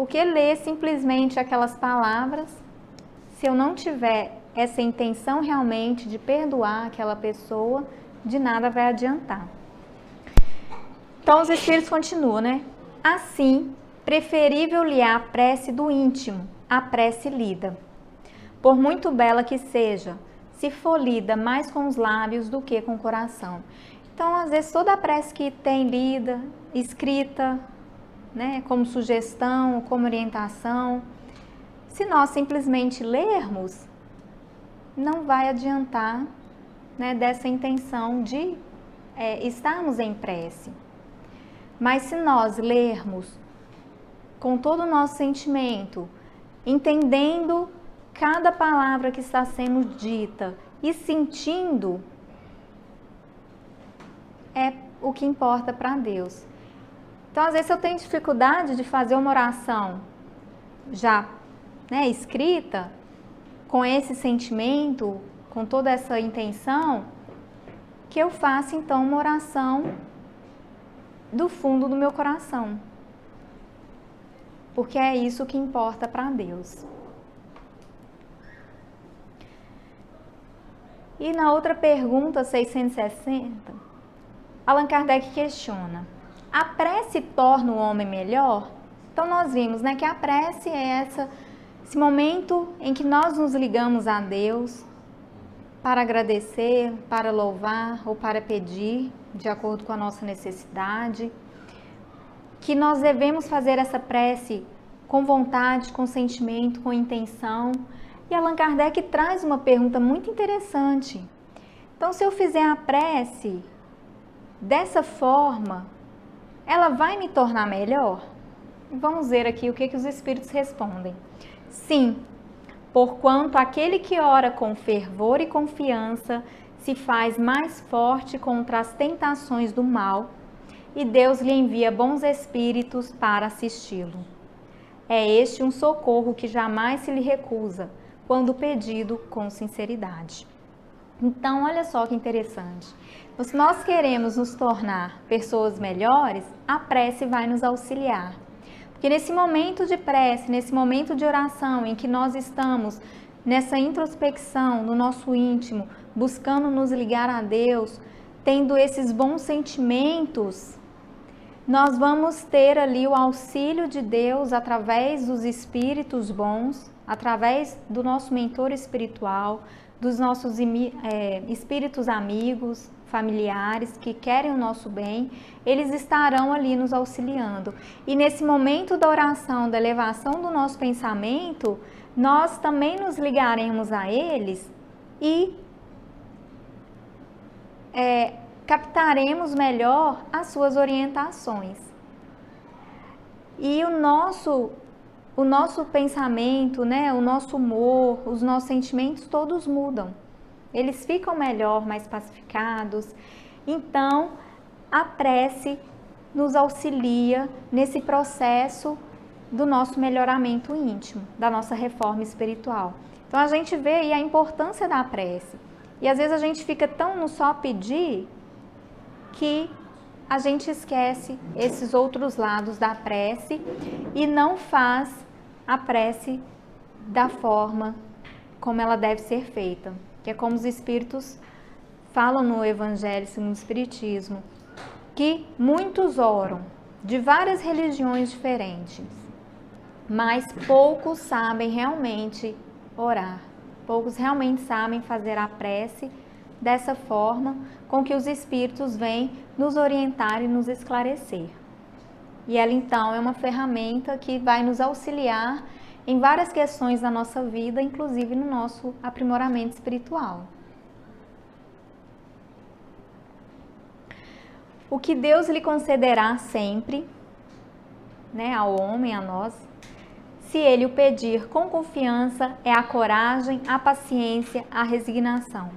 Porque ler simplesmente aquelas palavras, se eu não tiver essa intenção realmente de perdoar aquela pessoa, de nada vai adiantar. Então os Espíritos continuam, né? Assim, preferível-lhe a prece do íntimo, a prece lida. Por muito bela que seja, se for lida mais com os lábios do que com o coração. Então, às vezes, toda a prece que tem lida, escrita, né, como sugestão, como orientação, se nós simplesmente lermos, não vai adiantar, né, dessa intenção de estarmos em prece. Mas se nós lermos com todo o nosso sentimento, entendendo cada palavra que está sendo dita e sentindo, é o que importa para Deus. Então, às vezes eu tenho dificuldade de fazer uma oração já, né, escrita, com esse sentimento, com toda essa intenção, que eu faça então uma oração do fundo do meu coração. Porque é isso que importa para Deus. E na outra pergunta, 660, Allan Kardec questiona: a prece torna o homem melhor? Então nós vimos, né, que a prece é esse momento em que nós nos ligamos a Deus para agradecer, para louvar ou para pedir, de acordo com a nossa necessidade, que nós devemos fazer essa prece com vontade, com sentimento, com intenção. E Allan Kardec traz uma pergunta muito interessante. Então, se eu fizer a prece dessa forma, ela vai me tornar melhor? Vamos ver aqui o que os Espíritos respondem. Sim, porquanto aquele que ora com fervor e confiança se faz mais forte contra as tentações do mal, e Deus lhe envia bons espíritos para assisti-lo. É este um socorro que jamais se lhe recusa, quando pedido com sinceridade. Então, olha só que interessante. Se nós queremos nos tornar pessoas melhores, a prece vai nos auxiliar. Porque nesse momento de prece, nesse momento de oração, em que nós estamos nessa introspecção no nosso íntimo, buscando nos ligar a Deus, tendo esses bons sentimentos, nós vamos ter ali o auxílio de Deus através dos espíritos bons, através do nosso mentor espiritual, dos nossos espíritos amigos, familiares que querem o nosso bem, eles estarão ali nos auxiliando. E nesse momento da oração, da elevação do nosso pensamento, nós também nos ligaremos a eles e captaremos melhor as suas orientações. E o nosso pensamento, né, o nosso humor, os nossos sentimentos todos mudam. Eles ficam melhor, mais pacificados. Então, a prece nos auxilia nesse processo do nosso melhoramento íntimo, da nossa reforma espiritual. Então, a gente vê aí a importância da prece. E às vezes a gente fica tão no só pedir que a gente esquece esses outros lados da prece e não faz a prece da forma como ela deve ser feita, que é como os Espíritos falam no Evangelho segundo o Espiritismo, que muitos oram de várias religiões diferentes, mas poucos sabem realmente orar, poucos realmente sabem fazer a prece dessa forma com que os Espíritos vêm nos orientar e nos esclarecer. E ela então é uma ferramenta que vai nos auxiliar em várias questões da nossa vida, inclusive no nosso aprimoramento espiritual. O que Deus lhe concederá sempre, né, ao homem, a nós, se ele o pedir com confiança, é a coragem, a paciência, a resignação.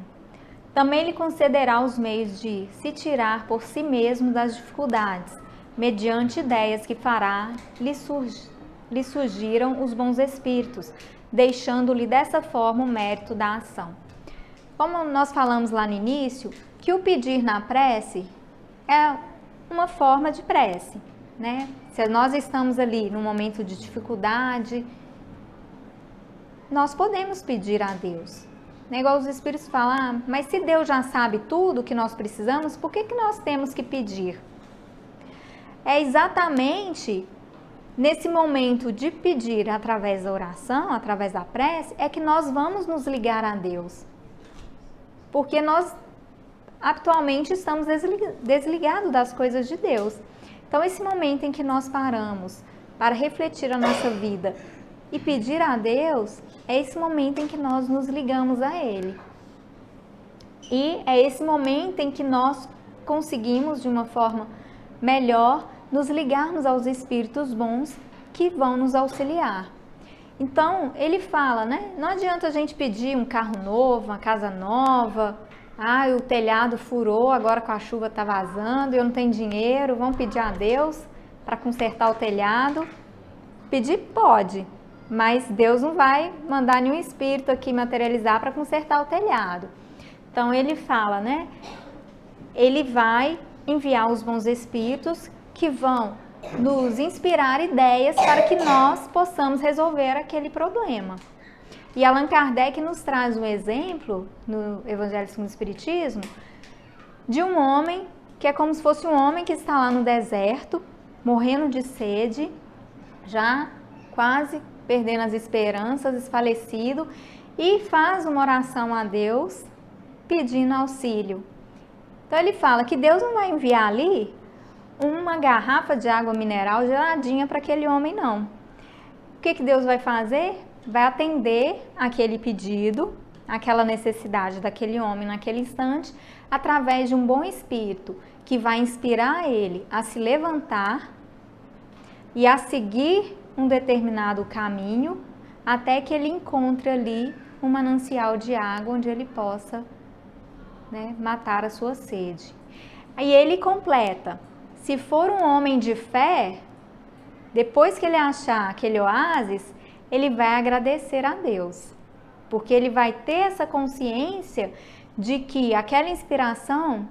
Também lhe concederá os meios de se tirar por si mesmo das dificuldades, mediante ideias que fará lhe surgiram os bons espíritos, deixando-lhe dessa forma o mérito da ação. Como nós falamos lá no início, que o pedir na prece é uma forma de prece. né? Se nós estamos ali num momento de dificuldade, nós podemos pedir a Deus. Não é igual os Espíritos falam, mas se Deus já sabe tudo o que nós precisamos, por que nós temos que pedir? É exatamente nesse momento de pedir através da oração, através da prece, é que nós vamos nos ligar a Deus. Porque nós atualmente estamos desligados das coisas de Deus. Então, esse momento em que nós paramos para refletir a nossa vida e pedir a Deus, é esse momento em que nós nos ligamos a Ele. E é esse momento em que nós conseguimos, de uma forma melhor, nos ligarmos aos espíritos bons que vão nos auxiliar. Então, ele fala, né? Não adianta a gente pedir um carro novo, uma casa nova. Ah, o telhado furou, agora com a chuva está vazando, eu não tenho dinheiro, vamos pedir a Deus para consertar o telhado. Pedir pode, mas Deus não vai mandar nenhum espírito aqui materializar para consertar o telhado. Então, ele fala, né? Ele vai enviar os bons espíritos que vão nos inspirar ideias para que nós possamos resolver aquele problema. E Allan Kardec nos traz um exemplo, no Evangelho segundo o Espiritismo, de um homem que é como se fosse um homem que está lá no deserto, morrendo de sede, já quase perdendo as esperanças, desfalecido, e faz uma oração a Deus pedindo auxílio. Então ele fala que Deus não vai enviar ali uma garrafa de água mineral geladinha para aquele homem, não. O que Deus vai fazer? Vai atender aquele pedido, aquela necessidade daquele homem naquele instante, através de um bom espírito que vai inspirar ele a se levantar e a seguir um determinado caminho até que ele encontre ali um manancial de água onde ele possa, né, matar a sua sede. Aí ele completa: se for um homem de fé, depois que ele achar aquele oásis, ele vai agradecer a Deus, porque ele vai ter essa consciência de que aquela inspiração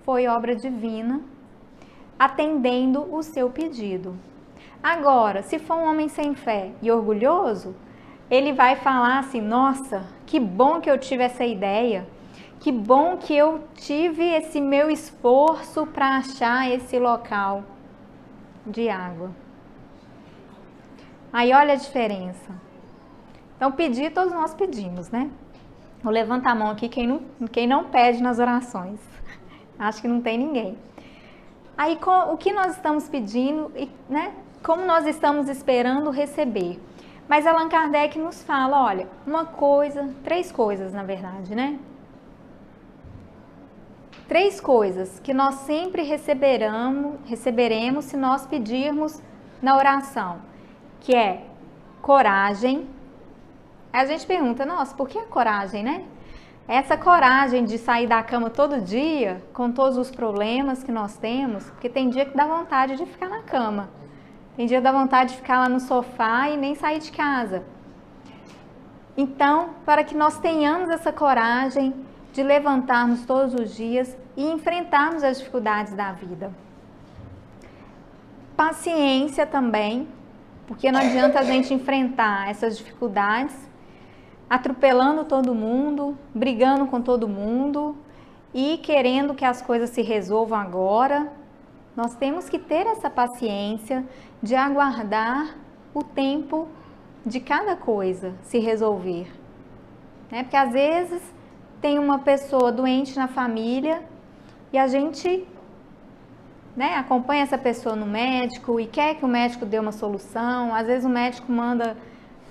foi obra divina, atendendo o seu pedido. Agora, se for um homem sem fé e orgulhoso, ele vai falar assim: nossa, que bom que eu tive essa ideia, que bom que eu tive esse meu esforço para achar esse local de água. Aí olha a diferença. Então, pedir, todos nós pedimos, né? Vou levantar a mão aqui quem não pede nas orações. Acho que não tem ninguém. Aí, o que nós estamos pedindo, né? Como nós estamos esperando receber. Mas Allan Kardec nos fala, olha, três coisas, na verdade, né? Três coisas que nós sempre receberemos se nós pedirmos na oração, que é coragem. Aí a gente pergunta, nossa, por que a coragem, né? Essa coragem de sair da cama todo dia, com todos os problemas que nós temos, porque tem dia que dá vontade de ficar na cama, tem dia que dá vontade de ficar lá no sofá e nem sair de casa. Então, para que nós tenhamos essa coragem de levantarmos todos os dias e enfrentarmos as dificuldades da vida. Paciência também, porque não adianta a gente enfrentar essas dificuldades atropelando todo mundo, brigando com todo mundo e querendo que as coisas se resolvam agora. Nós temos que ter essa paciência de aguardar o tempo de cada coisa se resolver, né? Porque às vezes tem uma pessoa doente na família e a gente, né, acompanha essa pessoa no médico e quer que o médico dê uma solução. Às vezes o médico manda,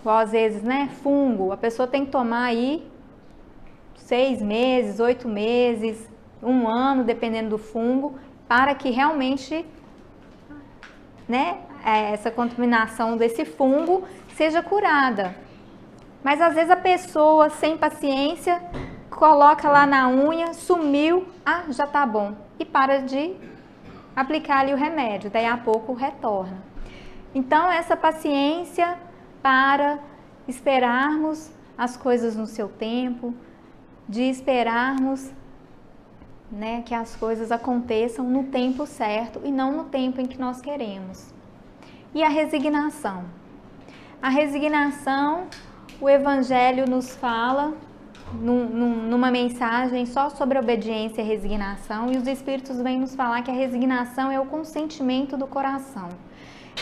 às vezes, né, fungo. A pessoa tem que tomar aí 6 meses, 8 meses, 1 ano, dependendo do fungo, para que realmente, né, essa contaminação desse fungo seja curada. Mas às vezes a pessoa sem paciência coloca lá na unha, sumiu, já tá bom, e para de aplicar ali o remédio, daí a pouco retorna. Então essa paciência para esperarmos as coisas no seu tempo, de esperarmos né, que as coisas aconteçam no tempo certo e não no tempo em que nós queremos. E a resignação? A resignação, o Evangelho nos fala numa mensagem só sobre obediência e resignação, e os Espíritos vêm nos falar que a resignação é o consentimento do coração.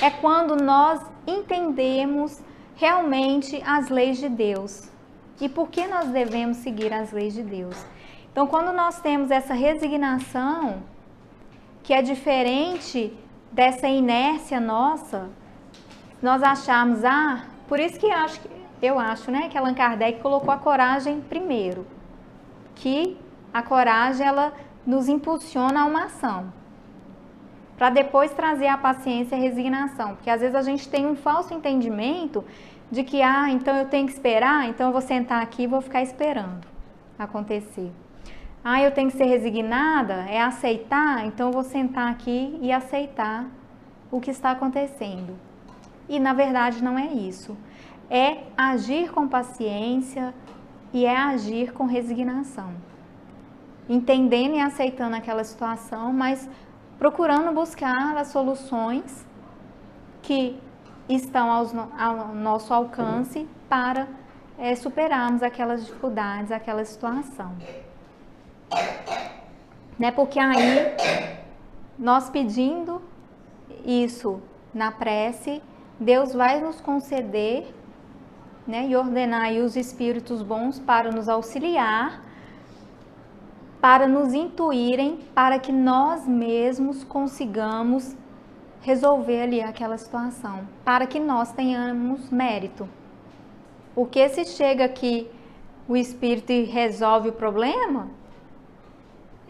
É quando nós entendemos realmente as leis de Deus e por que nós devemos seguir as leis de Deus. Então, quando nós temos essa resignação, que é diferente dessa inércia nossa, nós acharmos, por isso que eu acho, né, que Allan Kardec colocou a coragem primeiro, que a coragem, ela nos impulsiona a uma ação, para depois trazer a paciência e a resignação, porque às vezes a gente tem um falso entendimento de que, então eu tenho que esperar, então eu vou sentar aqui e vou ficar esperando acontecer. Eu tenho que ser resignada, é aceitar, então eu vou sentar aqui e aceitar o que está acontecendo. E na verdade não é isso. É agir com paciência e é agir com resignação. Entendendo e aceitando aquela situação, mas procurando buscar as soluções que estão ao nosso alcance para superarmos aquelas dificuldades, aquela situação. Né? Porque aí, nós pedindo isso na prece, Deus vai nos conceder, né, e ordenar aí os espíritos bons para nos auxiliar, para nos intuírem, para que nós mesmos consigamos resolver ali aquela situação, para que nós tenhamos mérito. Porque se chega aqui o espírito e resolve o problema,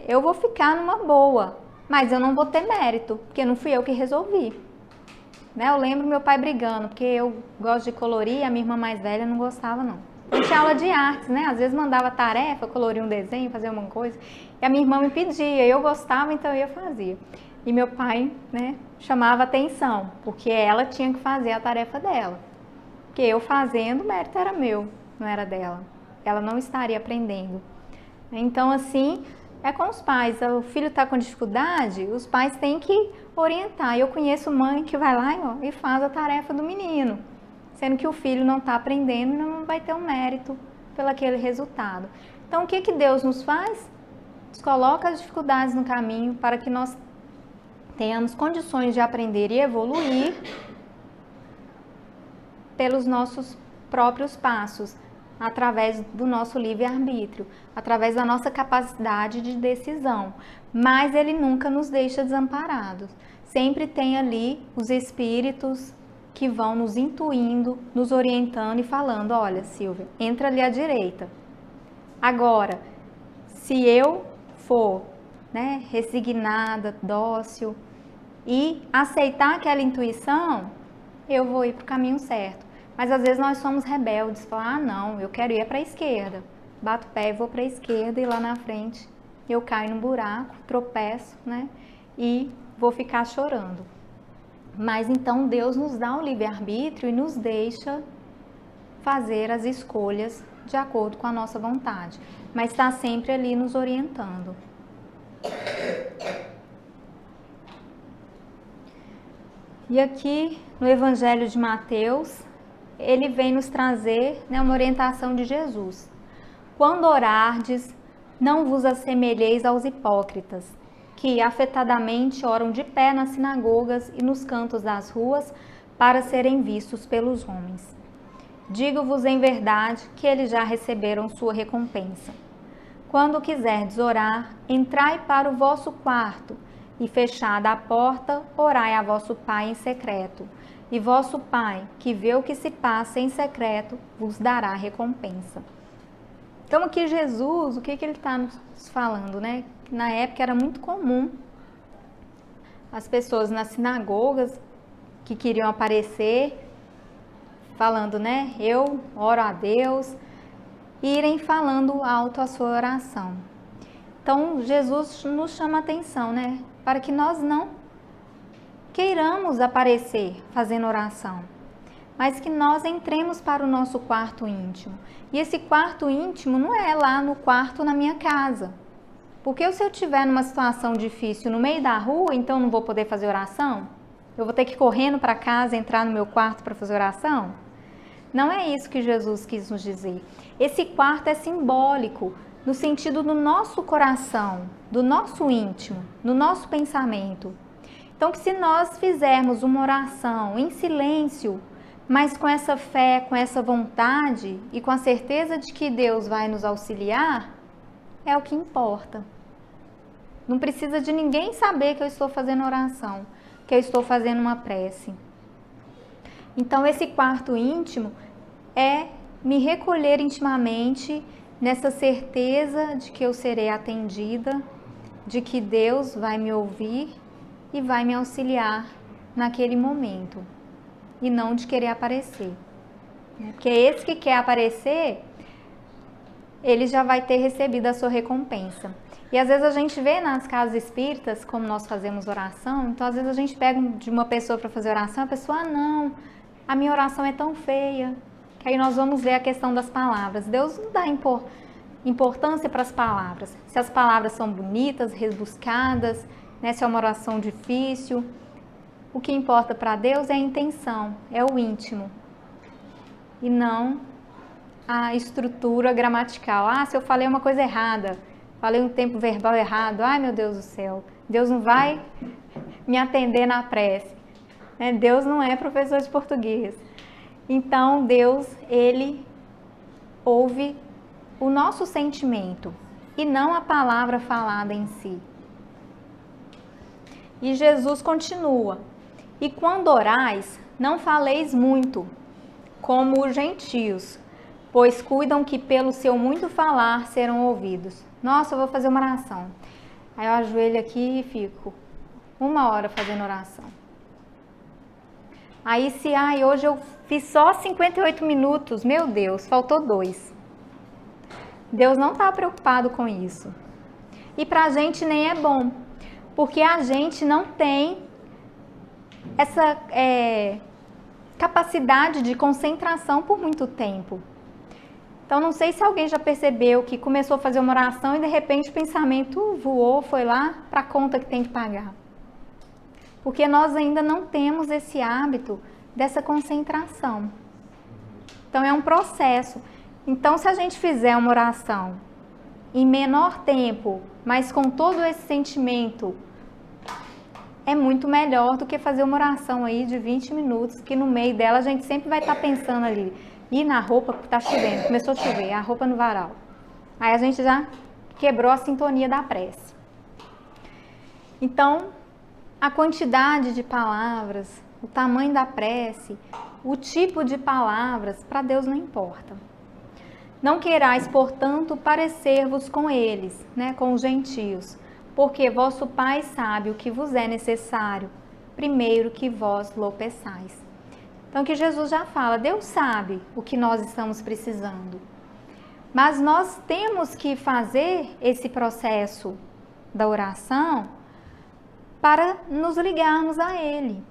eu vou ficar numa boa, mas eu não vou ter mérito, porque não fui eu que resolvi. Né? Eu lembro meu pai brigando, porque eu gosto de colorir, a minha irmã mais velha não gostava não. Eu tinha aula de artes, né? Às vezes mandava tarefa, colorir um desenho, fazer alguma coisa, e a minha irmã me pedia, eu gostava, então eu fazia. E meu pai, né, chamava atenção, porque ela tinha que fazer a tarefa dela. Porque eu fazendo, o mérito era meu, não era dela. Ela não estaria aprendendo. Então, assim, é com os pais. O filho está com dificuldade, os pais têm que orientar. Eu conheço mãe que vai lá e faz a tarefa do menino, sendo que o filho não está aprendendo e não vai ter um mérito pelo aquele resultado. Então, o que Deus nos faz? Nos coloca as dificuldades no caminho para que nós tenhamos condições de aprender e evoluir pelos nossos próprios passos, através do nosso livre-arbítrio, através da nossa capacidade de decisão. Mas Ele nunca nos deixa desamparados. Sempre tem ali os espíritos que vão nos intuindo, nos orientando e falando, olha, Silvia, entra ali à direita. Agora, se eu for, né, resignada, dócil e aceitar aquela intuição, eu vou ir para o caminho certo. Mas às vezes nós somos rebeldes, falar, não, eu quero ir para a esquerda. Bato o pé e vou para a esquerda e lá na frente eu caio num buraco, tropeço, né? E vou ficar chorando. Mas então Deus nos dá o livre-arbítrio e nos deixa fazer as escolhas de acordo com a nossa vontade. Mas está sempre ali nos orientando. E aqui no Evangelho de Mateus, ele vem nos trazer, né, uma orientação de Jesus. Quando orardes, não vos assemelheis aos hipócritas, que afetadamente oram de pé nas sinagogas e nos cantos das ruas para serem vistos pelos homens. Digo-vos em verdade que eles já receberam sua recompensa. Quando quiserdes orar, entrai para o vosso quarto e, fechada a porta, orai a vosso Pai em secreto. E vosso Pai, que vê o que se passa em secreto, vos dará recompensa. Então aqui Jesus, o que ele está nos falando, né? Na época era muito comum as pessoas nas sinagogas que queriam aparecer, falando, né? Eu oro a Deus, irem falando alto a sua oração. Então Jesus nos chama a atenção, né? Para que nós não queiramos aparecer fazendo oração, mas que nós entremos para o nosso quarto íntimo. E esse quarto íntimo não é lá no quarto na minha casa, Porque se eu estiver numa situação difícil no meio da rua, então não vou poder fazer oração? Eu vou ter que ir correndo para casa, entrar no meu quarto para fazer oração? Não é isso que Jesus quis nos dizer. Esse quarto é simbólico, no sentido do nosso coração, do nosso íntimo, no nosso pensamento. Então, que se nós fizermos uma oração em silêncio, mas com essa fé, com essa vontade e com a certeza de que Deus vai nos auxiliar, é o que importa. Não precisa de ninguém saber que eu estou fazendo oração, que eu estou fazendo uma prece. Então, esse quarto íntimo é me recolher intimamente nessa certeza de que eu serei atendida, de que Deus vai me ouvir e vai me auxiliar naquele momento, e não de querer aparecer. Porque esse que quer aparecer, ele já vai ter recebido a sua recompensa. E às vezes a gente vê nas casas espíritas como nós fazemos oração, então às vezes a gente pega de uma pessoa para fazer oração, a pessoa, não, a minha oração é tão feia. Que aí nós vamos ver a questão das palavras. Deus não dá importância para as palavras. Se as palavras são bonitas, rebuscadas, né, se é uma oração difícil, o que importa para Deus é a intenção, é o íntimo. E não a estrutura gramatical. Ah, se eu falei uma coisa errada, falei um tempo verbal errado, ai meu Deus do céu, Deus não vai me atender na prece. Né? Deus não é professor de português. Então, Deus, Ele ouve o nosso sentimento e não a palavra falada em si. E Jesus continua, e quando orais, não faleis muito, como os gentios, pois cuidam que pelo seu muito falar serão ouvidos. Nossa, eu vou fazer uma oração. Aí eu ajoelho aqui e fico 1 hora fazendo oração. Aí se, hoje eu fiz só 58 minutos, meu Deus, faltou 2. Deus não está preocupado com isso. E para a gente nem é bom, porque a gente não tem essa capacidade de concentração por muito tempo. Então, não sei se alguém já percebeu que começou a fazer uma oração e de repente o pensamento voou, foi lá para a conta que tem que pagar. Porque nós ainda não temos esse hábito dessa concentração. Então, é um processo. Então, se a gente fizer uma oração em menor tempo, mas com todo esse sentimento, é muito melhor do que fazer uma oração aí de 20 minutos, que no meio dela a gente sempre vai estar pensando ali, e na roupa que está chovendo, começou a chover, a roupa no varal. Aí a gente já quebrou a sintonia da prece. Então, a quantidade de palavras, o tamanho da prece, o tipo de palavras, para Deus não importa. Não querais, portanto, parecer-vos com eles, né, com os gentios, porque vosso Pai sabe o que vos é necessário, primeiro que vós lo peçais. Então, que Jesus já fala, Deus sabe o que nós estamos precisando. Mas nós temos que fazer esse processo da oração para nos ligarmos a Ele.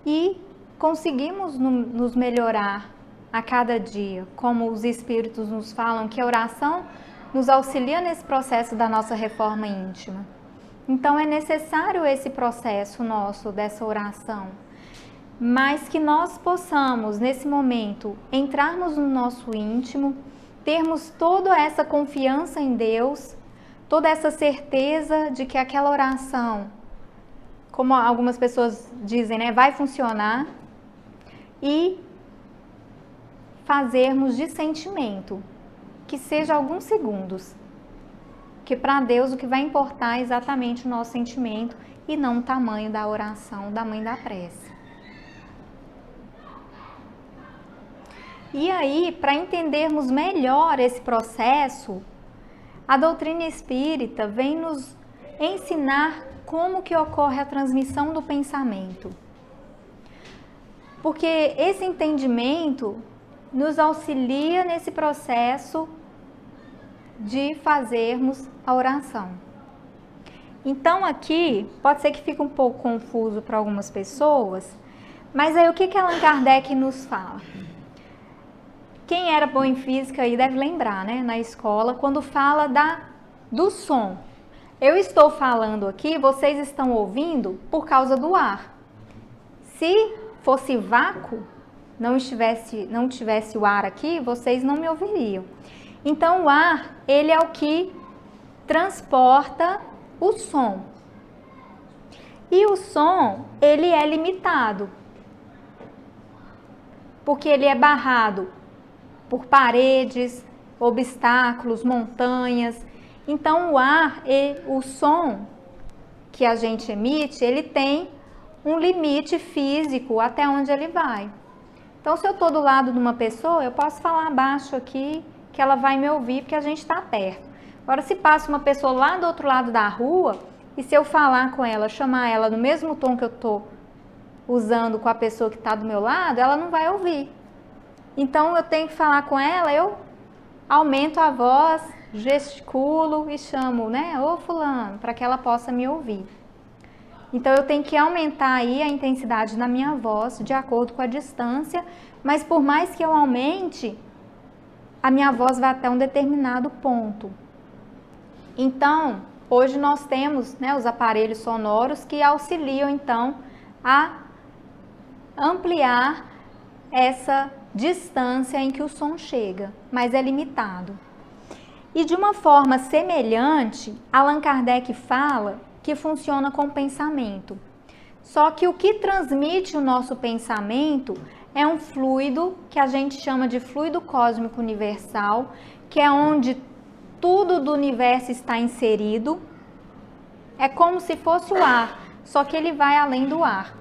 E conseguimos nos melhorar a cada dia, como os Espíritos nos falam, que a oração nos auxilia nesse processo da nossa reforma íntima. Então, é necessário esse processo nosso, dessa oração. Mas que nós possamos, nesse momento, entrarmos no nosso íntimo, termos toda essa confiança em Deus, toda essa certeza de que aquela oração, como algumas pessoas dizem, né, vai funcionar, e fazermos de sentimento, que seja alguns segundos, que para Deus o que vai importar é exatamente o nosso sentimento e não o tamanho da oração, o tamanho da prece. E aí, para entendermos melhor esse processo, a doutrina espírita vem nos ensinar como que ocorre a transmissão do pensamento. Porque esse entendimento nos auxilia nesse processo de fazermos a oração. Então aqui, pode ser que fique um pouco confuso para algumas pessoas, mas aí o que Allan Kardec nos fala? Quem Quem era bom em física aí deve lembrar, né, na escola, quando fala do som. Eu estou falando aqui, vocês estão ouvindo por causa do ar. Se fosse vácuo, não tivesse o ar aqui, vocês não me ouviriam. Então o ar, ele é o que transporta o som. E o som, ele é limitado, porque ele é barrado por paredes, obstáculos, montanhas. Então o ar, o som que a gente emite, ele tem um limite físico até onde ele vai. Então se eu estou do lado de uma pessoa, eu posso falar baixo aqui, que ela vai me ouvir, porque a gente está perto. Agora se passa uma pessoa lá do outro lado da rua, e se eu falar com ela, chamar ela no mesmo tom que eu estou usando com a pessoa que está do meu lado, ela não vai ouvir. Então eu tenho que falar com ela, eu aumento a voz, gesticulo e chamo, né, ô fulano, para que ela possa me ouvir. Então eu tenho que aumentar aí a intensidade da minha voz de acordo com a distância, mas por mais que eu aumente, a minha voz vai até um determinado ponto. Então, hoje nós temos, né, os aparelhos sonoros que auxiliam então a ampliar essa distância em que o som chega, mas é limitado. E de uma forma semelhante, Allan Kardec fala que funciona com o pensamento. Só que o que transmite o nosso pensamento é um fluido que a gente chama de fluido cósmico universal, que é onde tudo do universo está inserido. É como se fosse o ar, só que ele vai além do ar.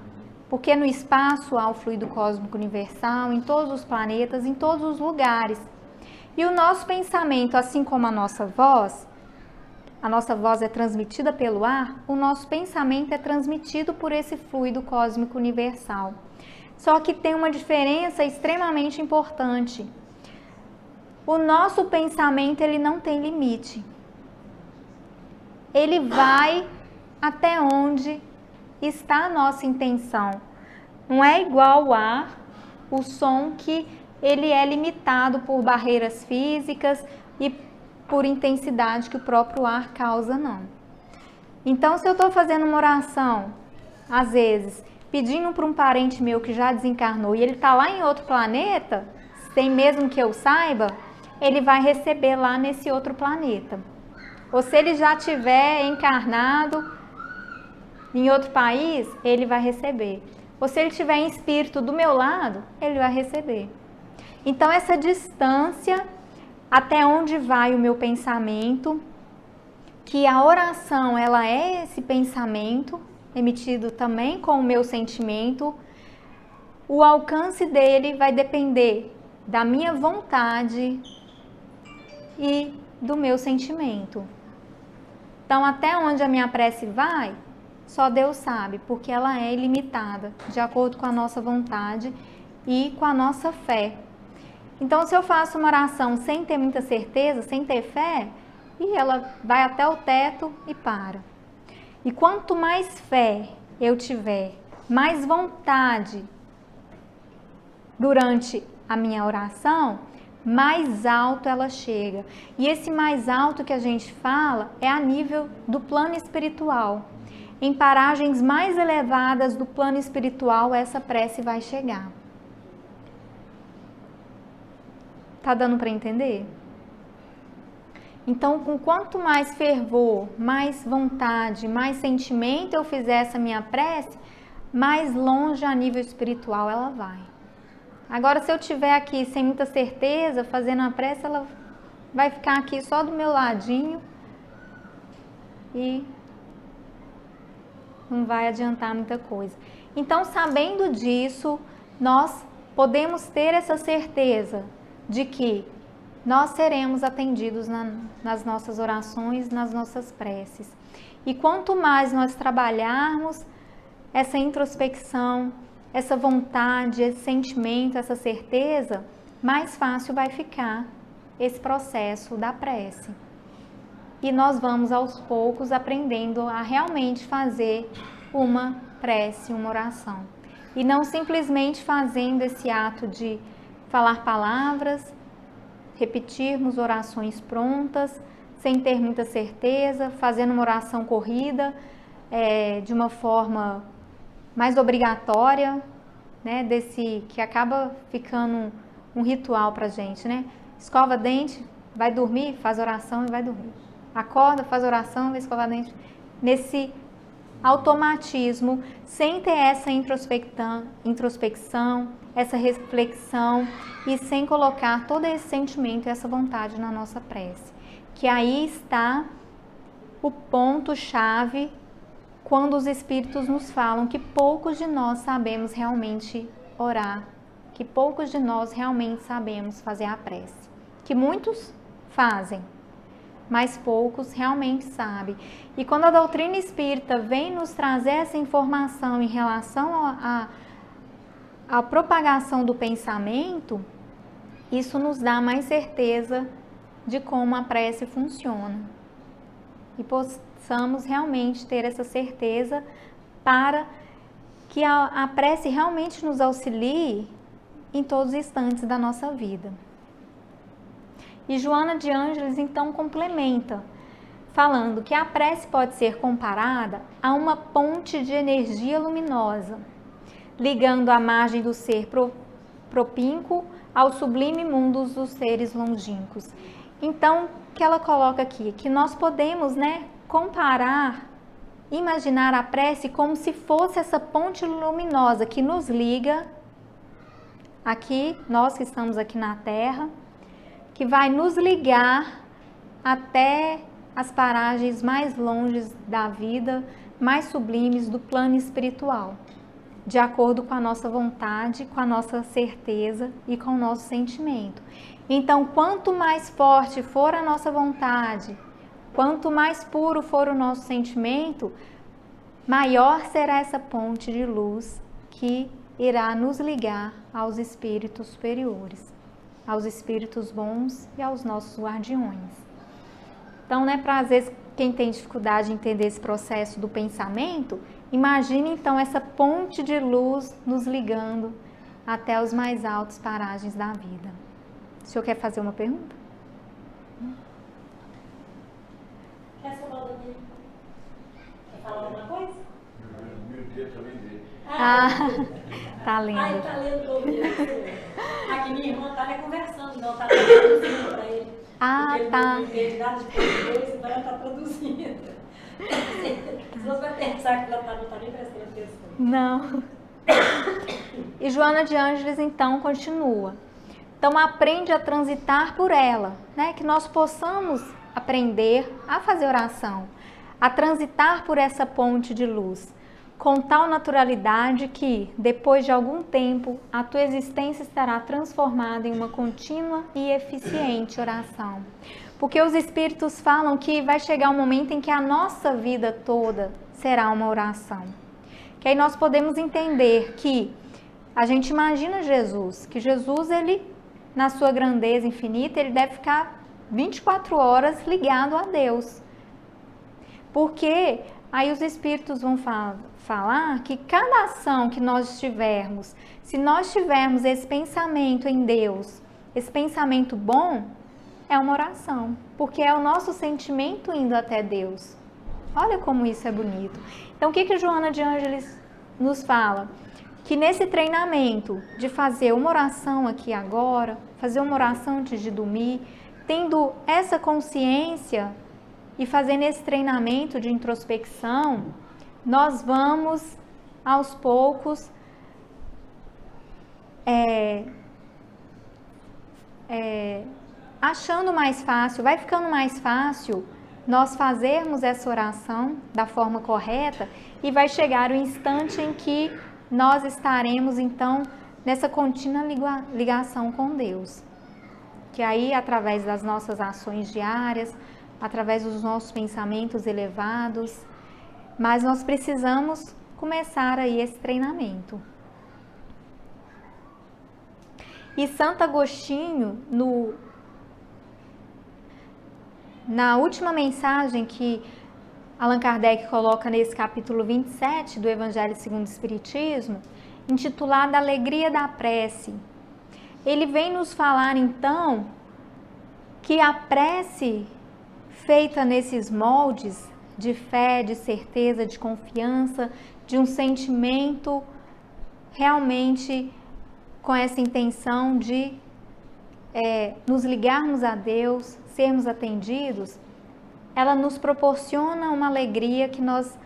Porque no espaço há o fluido cósmico universal, em todos os planetas, em todos os lugares. E o nosso pensamento, assim como a nossa voz é transmitida pelo ar, o nosso pensamento é transmitido por esse fluido cósmico universal. Só que tem uma diferença extremamente importante. O nosso pensamento, ele não tem limite. Ele vai até onde está a nossa intenção. Não é igual ao ar, o som, que ele é limitado por barreiras físicas e por intensidade que o próprio ar causa, não. Então, se eu estou fazendo uma oração, às vezes, pedindo para um parente meu que já desencarnou e ele está lá em outro planeta, sem mesmo que eu saiba, ele vai receber lá nesse outro planeta. Ou se ele já tiver encarnado em outro país, ele vai receber. Ou se ele estiver em espírito do meu lado, ele vai receber. Então, essa distância, até onde vai o meu pensamento, que a oração, ela é esse pensamento, emitido também com o meu sentimento, o alcance dele vai depender da minha vontade e do meu sentimento. Então, até onde a minha prece vai, só Deus sabe, porque ela é ilimitada, de acordo com a nossa vontade e com a nossa fé. Então, se eu faço uma oração sem ter muita certeza, sem ter fé, e ela vai até o teto e para. E quanto mais fé eu tiver, mais vontade durante a minha oração, mais alto ela chega. E esse mais alto que a gente fala é a nível do plano espiritual. Em paragens mais elevadas do plano espiritual, essa prece vai chegar. Tá dando para entender? Então, com quanto mais fervor, mais vontade, mais sentimento eu fizer essa minha prece, mais longe a nível espiritual ela vai. Agora, se eu estiver aqui sem muita certeza, fazendo a prece, ela vai ficar aqui só do meu ladinho e não vai adiantar muita coisa. Então, sabendo disso, nós podemos ter essa certeza de que nós seremos atendidos nas nossas orações, nas nossas preces. E quanto mais nós trabalharmos essa introspecção, essa vontade, esse sentimento, essa certeza, mais fácil vai ficar esse processo da prece. E nós vamos aos poucos aprendendo a realmente fazer uma prece, uma oração. E não simplesmente fazendo esse ato de falar palavras repetirmos orações prontas, sem ter muita certeza, fazendo uma oração corrida, de uma forma mais obrigatória, né, que acaba ficando um ritual pra gente, né? Escova dente, vai dormir, faz oração e vai dormir. Acorda, faz oração, vai escovar dente. Nesse automatismo, sem ter essa introspecção, essa reflexão e sem colocar todo esse sentimento e essa vontade na nossa prece. Que aí está o ponto-chave quando os Espíritos nos falam que poucos de nós sabemos realmente orar, que poucos de nós realmente sabemos fazer a prece. Que muitos fazem, mas poucos realmente sabem. E quando a doutrina espírita vem nos trazer essa informação em relação à propagação do pensamento, isso nos dá mais certeza de como a prece funciona. E possamos realmente ter essa certeza para que a prece realmente nos auxilie em todos os instantes da nossa vida. E Joana de Ângeles então complementa, falando que a prece pode ser comparada a uma ponte de energia luminosa, ligando a margem do ser propínquo ao sublime mundo dos seres longínquos. Então, o que ela coloca aqui? Que nós podemos, comparar, imaginar a prece como se fosse essa ponte luminosa que nos liga aqui, nós que estamos aqui na Terra, que vai nos ligar até as paragens mais longes da vida, mais sublimes do plano espiritual, de acordo com a nossa vontade, com a nossa certeza e com o nosso sentimento. Então, quanto mais forte for a nossa vontade, quanto mais puro for o nosso sentimento, maior será essa ponte de luz que irá nos ligar aos espíritos superiores, aos espíritos bons e aos nossos guardiões. Então, para às vezes quem tem dificuldade de entender esse processo do pensamento, imagine então essa ponte de luz nos ligando até os mais altos paragens da vida. O senhor quer fazer uma pergunta? Quer falar daqui? Quer falar alguma coisa? Meu Deus, também dele. Tá lendo. Ai, tá lendo todo dia. Aqui minha irmã tá conversando, não, tá traduzindo pra ele. Tá. Ele dá de português, então ela tá traduzindo. Se você vai pensar que ela não tá nem prestando atenção. Não. E Joana de Ângeles então continua. Então aprende a transitar por ela, que nós possamos aprender a fazer oração, a transitar por essa ponte de luz, com tal naturalidade que, depois de algum tempo, a tua existência estará transformada em uma contínua e eficiente oração. Porque os Espíritos falam que vai chegar um momento em que a nossa vida toda será uma oração. Que aí nós podemos entender que a gente imagina Jesus, que Jesus, ele, na sua grandeza infinita, ele deve ficar 24 horas ligado a Deus. Porque aí os Espíritos vão falar que cada ação que nós tivermos, se nós tivermos esse pensamento em Deus, esse pensamento bom, é uma oração, porque é o nosso sentimento indo até Deus. Olha como isso é bonito. Então, o que Joana de Ângeles nos fala? Que nesse treinamento de fazer uma oração aqui agora, fazer uma oração antes de dormir, tendo essa consciência e fazendo esse treinamento de introspecção, nós vamos, aos poucos, achando mais fácil, vai ficando mais fácil nós fazermos essa oração da forma correta e vai chegar o instante em que nós estaremos, então, nessa contínua ligação com Deus. Que aí, através das nossas ações diárias, através dos nossos pensamentos elevados, mas nós precisamos começar aí esse treinamento. E Santo Agostinho, na última mensagem que Allan Kardec coloca nesse capítulo 27 do Evangelho segundo o Espiritismo, intitulada Alegria da Prece, ele vem nos falar então que a prece feita nesses moldes de fé, de certeza, de confiança, de um sentimento realmente com essa intenção de nos ligarmos a Deus, sermos atendidos, ela nos proporciona uma alegria que nós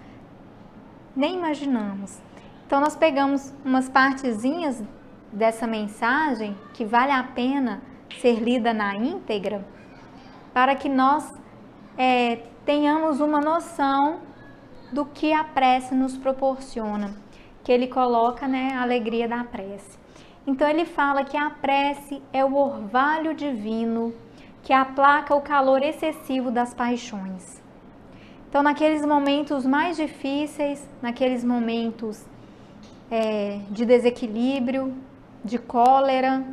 nem imaginamos. Então nós pegamos umas partezinhas dessa mensagem que vale a pena ser lida na íntegra, para que nós tenhamos uma noção do que a prece nos proporciona, que ele coloca, né, a alegria da prece. Então ele fala que a prece é o orvalho divino que aplaca o calor excessivo das paixões. Então naqueles momentos mais difíceis, naqueles momentos de desequilíbrio, de cólera,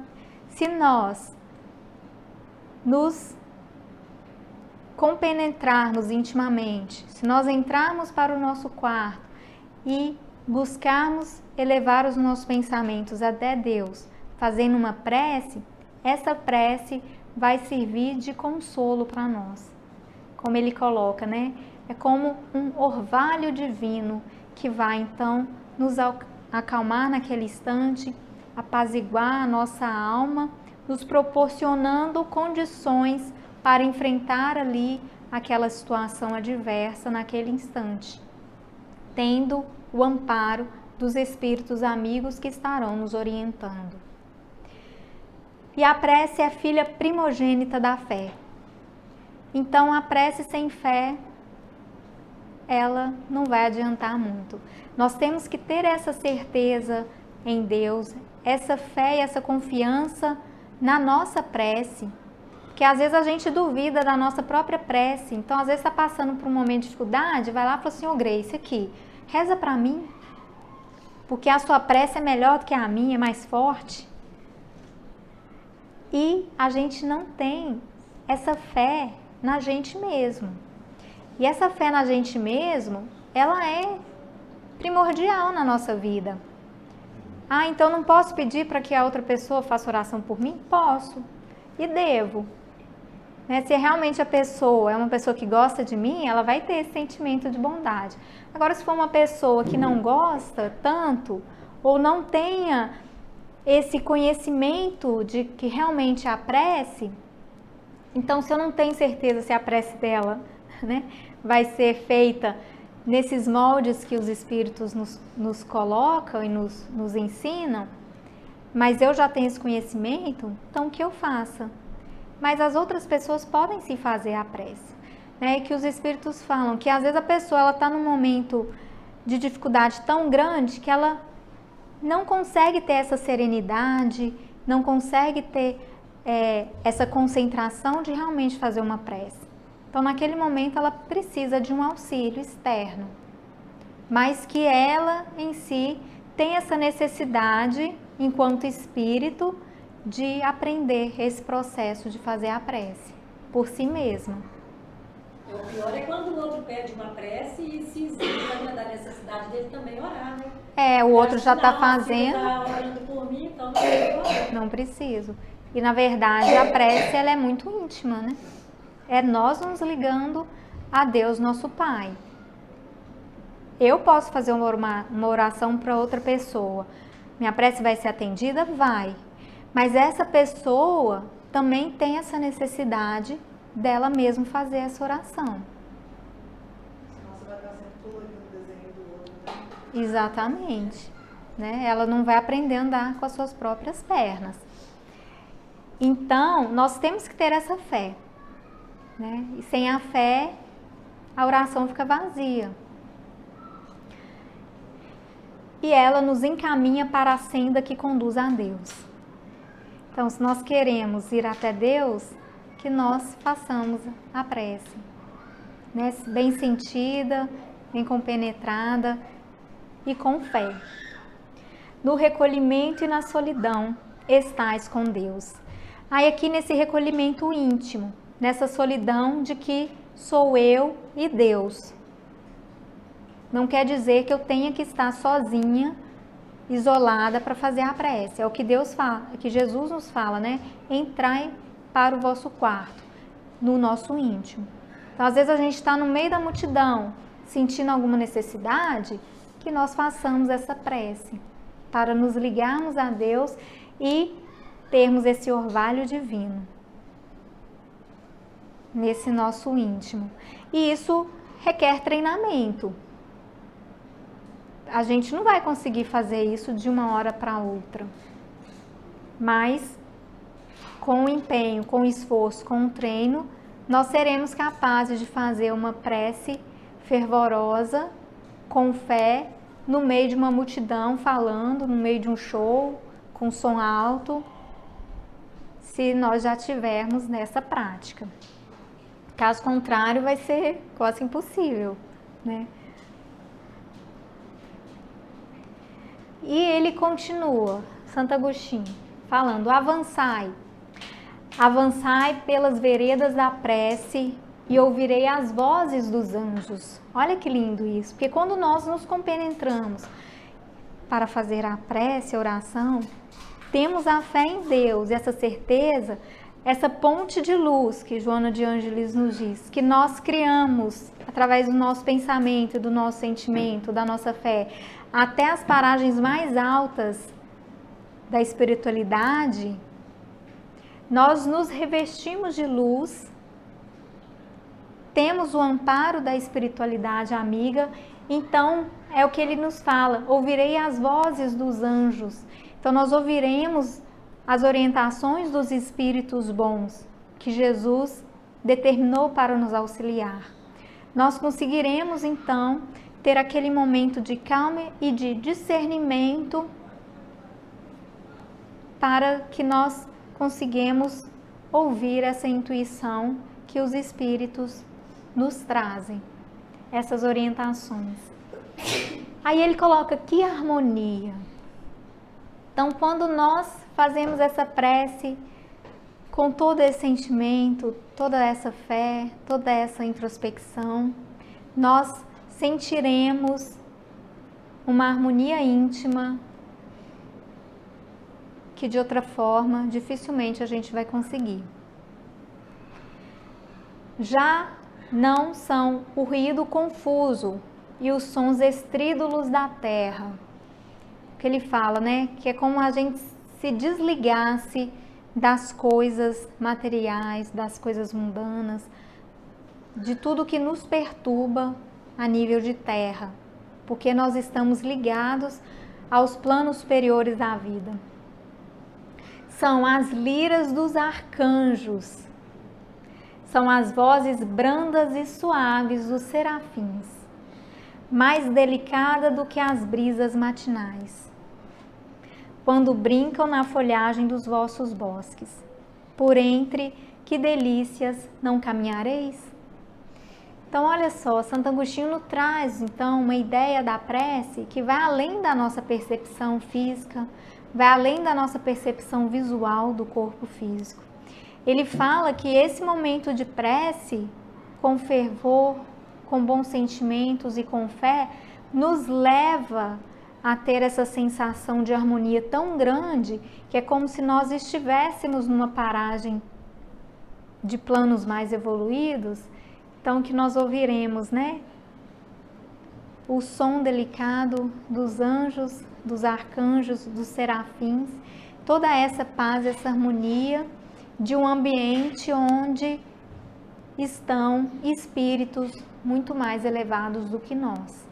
se nós nos compenetrarmos intimamente, se nós entrarmos para o nosso quarto e buscarmos elevar os nossos pensamentos até Deus, fazendo uma prece, essa prece vai servir de consolo para nós. Como ele coloca, né? É como um orvalho divino que vai então nos acalmar naquele instante, apaziguar a nossa alma, nos proporcionando condições para enfrentar ali aquela situação adversa naquele instante, tendo o amparo dos espíritos amigos que estarão nos orientando. E a prece é a filha primogênita da fé. Então a prece sem fé, ela não vai adiantar muito. Nós temos que ter essa certeza em Deus, essa fé e essa confiança na nossa prece, porque às vezes a gente duvida da nossa própria prece. Então às vezes está passando por um momento de dificuldade, vai lá e fala assim: ô Grace, aqui, reza para mim, porque a sua prece é melhor do que a minha, é mais forte. E a gente não tem essa fé na gente mesmo. E essa fé na gente mesmo, ela é primordial na nossa vida. Ah, então não posso pedir para que a outra pessoa faça oração por mim? Posso e devo. Se realmente a pessoa é uma pessoa que gosta de mim, ela vai ter esse sentimento de bondade. Agora, se for uma pessoa que não gosta tanto, ou não tenha esse conhecimento de que realmente a prece, então se eu não tenho certeza se a prece dela, né, vai ser feita nesses moldes que os espíritos nos colocam e nos ensinam, mas eu já tenho esse conhecimento, então o que eu faça? Mas as outras pessoas podem sim fazer a prece, né? Que os espíritos falam que às vezes a pessoa está num momento de dificuldade tão grande que ela não consegue ter essa serenidade, não consegue ter essa concentração de realmente fazer uma prece. Então naquele momento ela precisa de um auxílio externo, mas que ela em si tem essa necessidade, enquanto espírito, de aprender esse processo de fazer a prece por si mesma. O pior é quando o outro pede uma prece e se exige da necessidade dele também orar, né? O outro já está fazendo. Está orando por mim, então não preciso orar. Não preciso. E na verdade a prece ela é muito íntima, né? É nós nos ligando a Deus, nosso Pai. Eu posso fazer uma oração para outra pessoa. Minha prece vai ser atendida? Vai. Mas essa pessoa também tem essa necessidade dela mesma fazer essa oração. Senão você vai estar sempre colorindo o desenho do outro, né? Exatamente. Né? Ela não vai aprender a andar com as suas próprias pernas. Então, nós temos que ter essa fé. Né? E sem a fé, a oração fica vazia. E ela nos encaminha para a senda que conduz a Deus. Então, se nós queremos ir até Deus, que nós façamos a prece, né? Bem sentida, bem compenetrada e com fé. No recolhimento e na solidão estais com Deus. Aí aqui nesse recolhimento íntimo, nessa solidão de que sou eu e Deus. Não quer dizer que eu tenha que estar sozinha, isolada para fazer a prece. É o que Deus fala, que Jesus nos fala, né? Entrai para o vosso quarto. no nosso íntimo. Então, às vezes a gente está no meio da multidão, sentindo alguma necessidade, que nós façamos essa prece para nos ligarmos a Deus e termos esse orvalho divino nesse nosso íntimo. E isso requer treinamento. A gente não vai conseguir fazer isso de uma hora para outra, mas com o empenho, com o esforço, com o treino, nós seremos capazes de fazer uma prece fervorosa, com fé, no meio de uma multidão falando, no meio de um show, com som alto, se nós já tivermos nessa prática. Caso contrário, vai ser quase impossível, né? E ele continua, Santo Agostinho, falando: avançai pelas veredas da prece e ouvirei as vozes dos anjos. Olha que lindo isso, porque quando nós nos compenetramos para fazer a prece, a oração, temos a fé em Deus e essa certeza, essa ponte de luz que Joana de Ângeles nos diz, que nós criamos através do nosso pensamento, do nosso sentimento, da nossa fé, até as paragens mais altas da espiritualidade, nós nos revestimos de luz, temos o amparo da espiritualidade amiga, então é o que ele nos fala: ouvirei as vozes dos anjos. Então nós ouviremos as orientações dos espíritos bons que Jesus determinou para nos auxiliar. Nós conseguiremos então ter aquele momento de calma e de discernimento para que nós conseguimos ouvir essa intuição que os espíritos nos trazem, essas orientações. Aí ele coloca: que harmonia! Então, quando nós fazemos essa prece com todo esse sentimento, toda essa fé, toda essa introspecção, nós sentiremos uma harmonia íntima que de outra forma dificilmente a gente vai conseguir. Já não são o ruído confuso e os sons estrídulos da terra, que ele fala, né? Que é como a gente se desligasse das coisas materiais, das coisas mundanas, de tudo que nos perturba a nível de terra, porque nós estamos ligados aos planos superiores da vida. São as liras dos arcanjos, são as vozes brandas e suaves dos serafins, mais delicada do que as brisas matinais, quando brincam na folhagem dos vossos bosques. Por entre que delícias não caminhareis? Então, olha só, Santo Agostinho nos traz, então, uma ideia da prece que vai além da nossa percepção física, vai além da nossa percepção visual do corpo físico. Ele fala que esse momento de prece, com fervor, com bons sentimentos e com fé, nos leva a ter essa sensação de harmonia tão grande que é como se nós estivéssemos numa paragem de planos mais evoluídos. Então, que nós ouviremos, né? O som delicado dos anjos, dos arcanjos, dos serafins, toda essa paz, essa harmonia de um ambiente onde estão espíritos muito mais elevados do que nós.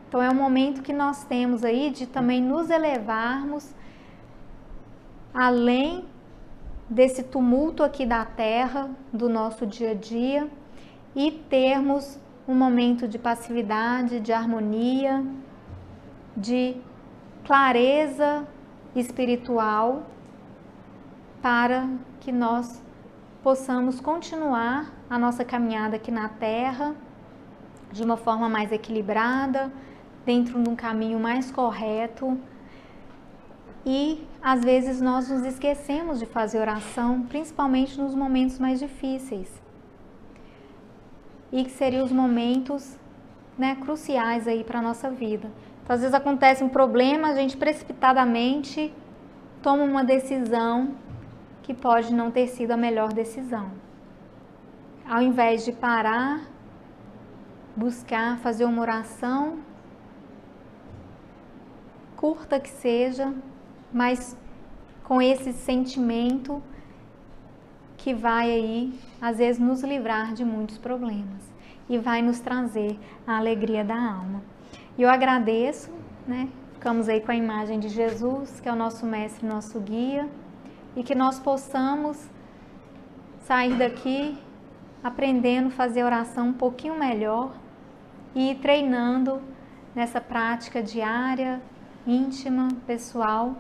Então, é um momento que nós temos aí de também nos elevarmos além desse tumulto aqui da terra, do nosso dia a dia, e termos um momento de passividade, de harmonia, de clareza espiritual, para que nós possamos continuar a nossa caminhada aqui na Terra de uma forma mais equilibrada, dentro de um caminho mais correto. E às vezes nós nos esquecemos de fazer oração, principalmente nos momentos mais difíceis, e que seriam os momentos, né, cruciais aí para a nossa vida. Então, às vezes acontece um problema, a gente precipitadamente toma uma decisão que pode não ter sido a melhor decisão. ao invés de parar, buscar fazer uma oração, curta que seja, mas com esse sentimento que vai aí, às vezes, nos livrar de muitos problemas e vai nos trazer a alegria da alma. E eu agradeço, né? Ficamos aí com a imagem de Jesus, que é o nosso mestre, nosso guia, e que nós possamos sair daqui aprendendo a fazer oração um pouquinho melhor e ir treinando nessa prática diária, íntima, pessoal,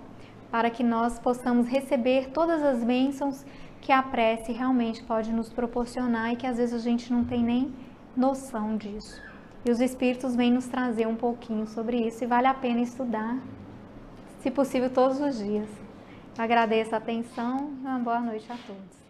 para que nós possamos receber todas as bênçãos que a prece realmente pode nos proporcionar e que às vezes a gente não tem nem noção disso. E os Espíritos vêm nos trazer um pouquinho sobre isso e vale a pena estudar, se possível, todos os dias. Eu agradeço a atenção e uma boa noite a todos.